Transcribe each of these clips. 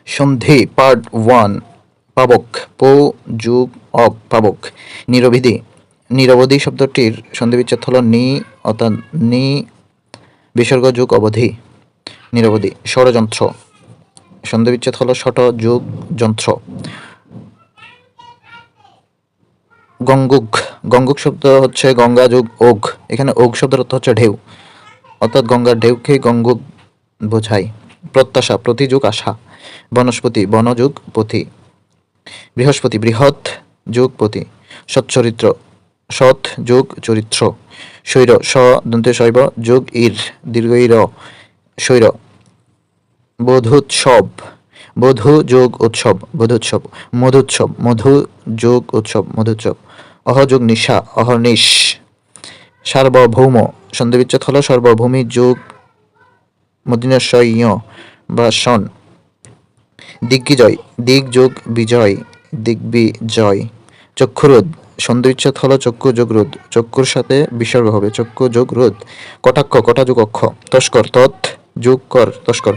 সন্ধি পার্ট 1। পাবক, পো যুগ অক, পাবক। নিরবধি, নিরবধি শব্দটির সন্ধিবিচ্ছেদ হল নি, অর্থাৎ নি বিসর্গ যুগ অবধি, নিরবধি। ষড়যন্ত্র, সন্ধিবিচ্ছেদ হল ষট যুগ যন্ত্র। গঙ্গুক, গঙ্গুক শব্দ হচ্ছে গঙ্গা যুগ ওঘ, এখানে ওঘ শব্দের অর্থ হচ্ছে ঢেউ, অর্থাৎ গঙ্গার ঢেউকে গঙ্গুক বোঝায়। প্রত্যাশা, প্রতিযুগ আশা। বনস্পতি, বনযুগ পথি। বৃহস্পতি, বৃহৎ যুগ পতি। সচ্চরিত্র, সৎ যুগ চরিত্র। শৈর, স দন্তে শৈব যুগ ইর দীর্ঘ ইর, শৈর। বোধোৎসব, বধূ যোগ উৎসব, বোধোৎসব। মধুৎসব, মধু যোগ উৎসব, মধুৎসব। অহযোগ নিশা, অহর্নিশ। সার্বভৌম, সন্ধিবিচ্ছেদ হল সর্বভূমি যুগ মদিনাশয় বা সন। দিগ্বিজয়, দিক যোগ বিজয়, দিগ্বিজয়। চক্ষুরোধ, সন্ধিবিচ্ছেদ হল চক্ষু যোগ রোধ, চক্ষুর সাথে বিসর্গ হবে, চক্ষু যোগ রোধ। কটাক্ষ, কটা যোগ অক্ষ। তস্কর, তৎ যোগ কর, তস্কর।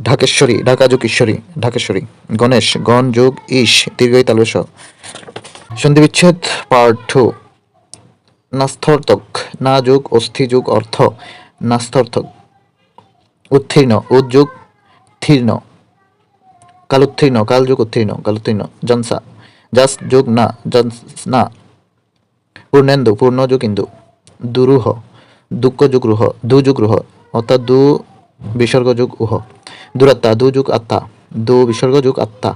ঢাকেশ্বরী, ঢাকা যোগ ঈশ্বরী, ঢাকেশ্বরী। গণেশ, গণ যোগ ঈশ, দীর্ঘই তালবেশ। সন্ধিবিচ্ছেদ পার্ট 2। নাস্থার্থক, না যোগ অস্থি যোগ অর্থ, নাস্থার্থক। উত্তীর্ণ, উদ্যোগ থীর্ণ, কালোত্তীর্ণ, কাল যোগ উত্তীর্ণ, কালোত্তীর্ণ। জনসা, জাস যোগ না, জনসনা। পূর্ণেন্দু, পূর্ণ যোগ ইন্দু। দুরূহ, দুঃখ যোগ রুহ, দু যোগ রুহ, অর্থাৎ দু বিসর্গ যোগ উহ। দুরাত্মা, দু যোগ আত্মা, দু বিসর্গ যোগ আত্মা,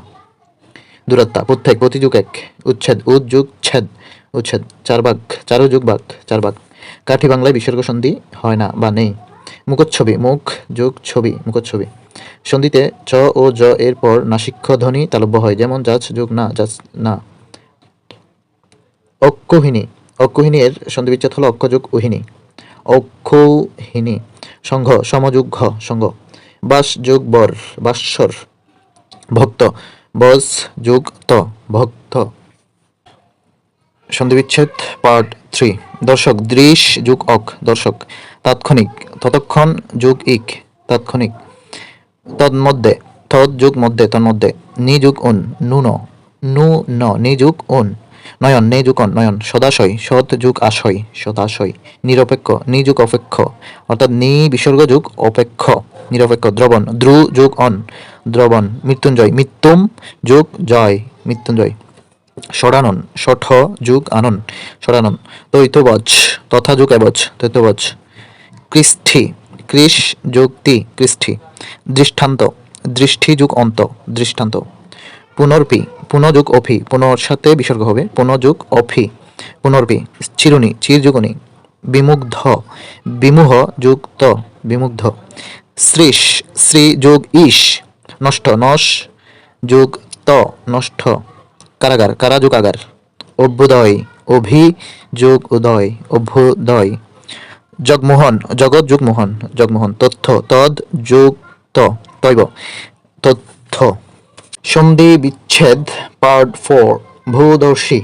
দুরাত্মা। প্রত্যেক, প্রতি যোগ এক। উচ্ছেদ, উদ যোগ ছেদ, উচ্ছেদ। চারবাগ, চারু যোগ বাঘ, চারবাগ। কাঠি বাংলায় বিসর্গ সন্ধি হয় না বা নেই। মুখচ্ছবি, মুখ যোগ ছবি, মুখচ্ছবি। সন্ধিতে চ ও জ এর পর নাসিক্য ধ্বনি তালব্য হয়, যেমন যাচ যোগ না, যাচ না। অক্ষৌহিনী, অক্ষৌহিনী এর সন্ধিবিচ্ছেদ হল অক্ষ যোগ উহিনী, অক্ষৌহিনী। সংঘ, সমযোগ ঘ, সংঘ। বাস যোগ বর, বাস্বর। ভক্ত, বস যোগ ত, ভক্ত। সন্ধিবিচ্ছেদ পার্ট 3। দর্শক, দৃশ যোগ অক, দর্শক। তাৎক্ষণিক, ততক্ষণ যোগ ইক, তাৎক্ষণিক। তন্মধ্যে, তৎ যোগ মধ্যে, তন্মধ্যে। নি যোগ উন, নুন, নু ন। নি যোগ উন। নয়ন, নে যোগ অন, নয়ন। সদাশয়, সৎ যোগ আশয়, সদাশয়। নিরপেক্ষ, নি যোগ অপেক্ষ, অর্থাৎ নি বিসর্গ যোগ অপেক্ষ, নিরপেক্ষ। দ্রবণ, দ্রু যোগ অন, দ্রবণ। মৃত্যুঞ্জয়, মৃত্যুম যোগ জয়, মৃত্যুঞ্জয়। ষড়ানন, ষঠ যুগ আনন, ষড়ানন। দ্বৈতবচ, তথা যুগ এবচ, দ্বৈতবচ। কৃষ্ঠি, কৃষ যোগ তি, কৃষ্ঠি। দৃষ্টান্ত, দৃষ্টি যুগ অন্ত, দৃষ্টান্ত। পুনর্পি, পুনযুগ অফি, পুনর সাথে বিসর্গ হবে, পুনযুগ অফি, পুনর্পি। চিরুনি, চির যুগনি। বিমুগ্ধ, বিমুহ যুগ ত, বিমুগ্ধ। শ্রীশ, শ্রী যোগ ঈশ, নষ্ট, নশ যোগ ত, নষ্ট। কারাগার, কারা যোগ আগার। অভ্যুদয়, অভি যোগ উদয়, অভ্যুদয়। জগমোহন, জগৎ যোগ মোহন, জগমোহন। তথ্য, তদ যোগ ত, তৈব, তথ্য। সন্ধি বিচ্ছেদ পার্ট 4। ভূদর্শী,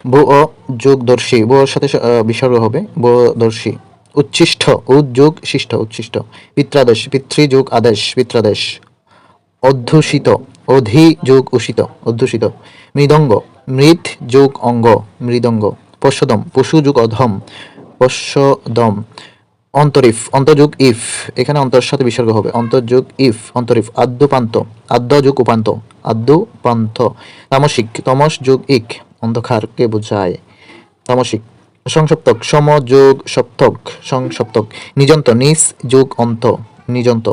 ভূ ও যোগ দর্শী, ভূর সাথে বিসর্গ হবে, ভূদর্শী। উচ্ছিষ্ট, উদ যোগ শিষ্ট, উচ্ছিষ্ট। পিত্রাদেশ, পিতৃ যোগ আদেশ, পিত্রাদেশ। অধ্যুষিত, অধি যোগ উষিত, অধ্যুষিত। মৃদঙ্গ, মৃৎ যোগ অঙ্গ, মৃদঙ্গ। পশ্যদম, পশু যোগ অধম, পশ্যদম। অন্তরিফ, অন্তযোগ ইফ, এখানে অন্তর সাথে বিসর্গ হবে, অন্তর্যোগ ইফ, অন্তরিফ। আদ্যপান্ত, আদ্য যোগ উপান্ত, আদ্যপান্ত। তামসিক, তমস যোগ ইক, অন্ধকারকে বোঝায়, তামসিক। সংসপ্তক, সম যোগ সপ্তক, সংসপ্তক। নিযন্ত, নিস যোগ অন্ত, নিযন্ত।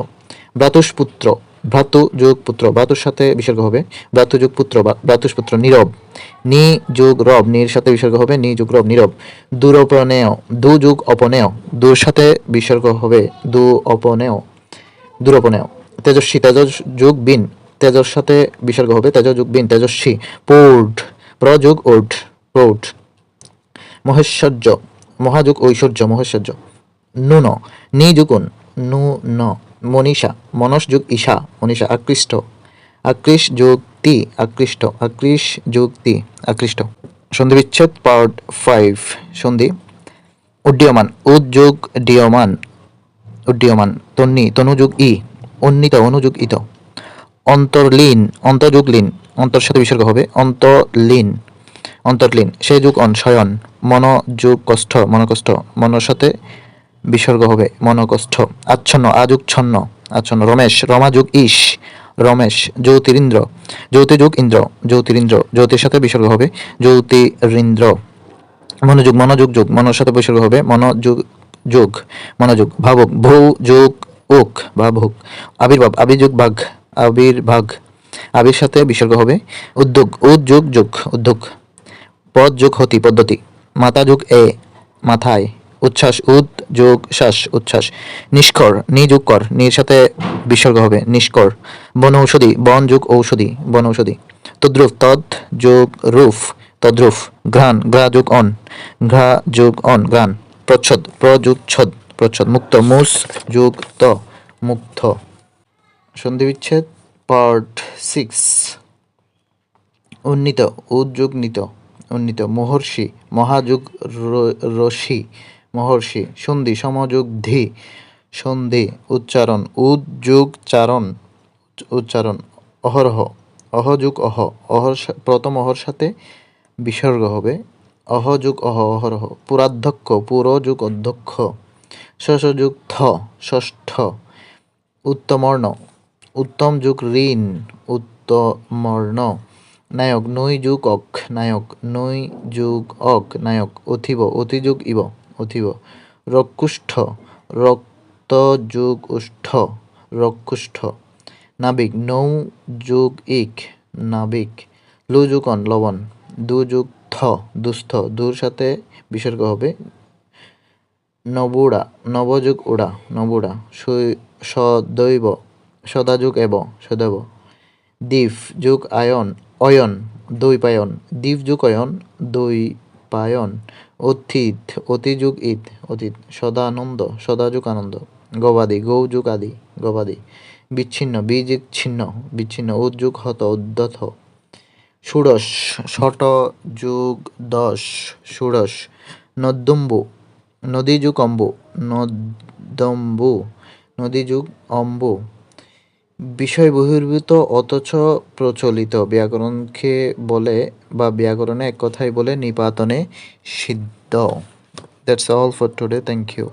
ভ্রাতুষ্পুত্র, ভ্রাতু যোগ পুত্র, ভ্রাতুর সাথে বিসর্গ হবে, ভ্রাতু যোগ পুত্র, ভ্রাতুষ্পুত্র। নীরব, নি যোগ রব, নির সাথে বিসর্গ হবে, নি যোগ রব, নীরব। দুরপনেয়, দু যোগ অপনেয়, দুর সাথে বিসর্গ হবে, দু অপনেয়, দুরপনেয়। তেজস্বী, তেজ যোগ বিন, তেজর সাথে বিসর্গ হবে, তেজ যোগ বিন, তেজস্বী। পৌঢ়, প্র যোগ ওঢ়, প্রৌঢ়। মহেশ্বর্য, মহাযোগ ঐশ্বর্য, মহেশ্বর্য। নুন, নি যোগ উন, নু ন। মনীষা, মনস যোগ ঈশা, মনীষা। আকৃষ্ট, আকৃষ যোগ তি, আকৃষ্ট, আকৃষ যোগ তি, আকৃষ্ট। সন্ধি বিচ্ছেদ পার্ট 5। সন্ধি উড্ডীয়মান, উদ যোগ ডিয়মান, উড্ডীয়মান। তন্নি, তনু যোগ ই, উন্নীত, অনুযোগ ইত। অন্তর্লীন, অন্তর যুগ লীন, অন্তর সাথে বিসর্গ হবে অন্তর্লীন, অন্তর্লীন। সে যুগ অন, শয়ন। মন যুগ কষ্ঠ, মনকষ্ট, মনের সাথে বিসর্গ হবে মনকষ্ঠ। আচ্ছন্ন, আযুগ ছন্ন, আচ্ছন্ন। রমেশ, রমা যুগ ঈশ, রমেশ। জ্যোতিরিন্দ্র, জ্যোতি যুগ ইন্দ্র, জ্যোতিরিন্দ্র। জ্যোতির সাথে বিসর্গ হবে জ্যোতিরিন্দ্র। মনোযোগ, মনোযোগ যুগ, মনের সাথে বিসর্গ হবে মনোযোগ যোগ, মনোযোগ। ভাবুক, ভূ যুগ উক, ভাবুক। আবির্ভাব, আবির্যুগ বাঘ, আবির্ভাগ। আবির সাথে বিসর্গ হবে উদ্যোগ, উদ্যোগ যুগ, উদ্যোগ। পদ যুগ হতি, পদ্ধতি। মাতা যুগ এ, মাথায়। উচ্ছ্বাস, উদ যোগ শ্বাস, উচ্ছ্বাস। নিষ্কর, নি যুগ কর, নির সাথে বিসর্গ হবে নিষ্কর। বন ঔষধি, বন যুগ ঔষধি, বন ঔষধি। তদ্রুপ, তদ যোগ রূপ, তদ্রুপ। ঘ্রাণ, ঘ্রা যুগ অন, ঘ্রা যুগ অন, ঘ্রাণ। প্রচ্ছদ, প্রযুগ ছদ, প্রচ্ছদ। মুক্ত, মুস যুগ ত, মুক্ত। সন্ধি বিচ্ছেদ পার্ট 6। উন্নীত, উদ্যোগ নিত, উন্নীত। মহর্ষি, মহাযুগ রশি, মহর্ষি। সন্ধি, সমযোগ ধি, সন্ধি। উচ্চারণ, উদ্যোগ চারণ, উচ্চারণ। অহরহ, অহযুগ অহ, অহর প্রথম অহর সাথে বিসর্গ হবে অহযুগ অহ, অহরহ। পুরাধ্যক্ষ, পুরযুগ অধ্যক্ষ। ষষ্ঠযুগ থ, ষষ্ঠ। উত্তমর্ণ, উত্তম যুগ ঋণ, উত্তমর্ণ। নায়ক, নৈ যুগ অক, নায়ক। নৈ যুগ অক, নায়ক। অথিব, অতিযুগ ইব, অথিব। রকুষ্ঠ, রক্ত যুগ উষ্ঠ, রকুষ্ঠ। নাবিক, নৌ যুগ ইক, নাবিক। লু যুগ অন, লবণ। দু যুগ থ, দুস্থ। দুর সাথে বিসর্গ হবে নবুড়া, নবযুগ উড়া, নবুড়া। সদৈব, সদাযুগ এব, সদৈব। দ্বীপ যুগ আয়ন, অয়ন। দ্বৈপায়ন, দ্বীপ যুগ অয়ন, দ্বৈপায়ন। অতীত, অতি যুগ ঈদ, অতীত। সদানন্দ, সদাযুগ আনন্দ। গবাদি, গৌ যুগ আদি, গবাদি। বিচ্ছিন্ন, বীযুগ ছিন্ন, বিচ্ছিন্ন। উদ্যুগ হত, উদ্যত। ষোড়শ, ষট যুগ দশ, ষোড়শ। নদ্যম্বু, নদী যুগ অম্বু, নদ্যম্বু। নদী যুগ অম্বু। বিষয় বহির্ভূত অথচ প্রচলিত ব্যাকরণকে বলে বা ব্যাকরণে এক কথায় বলে নিপাতনে সিদ্ধ। That's all for today, thank you.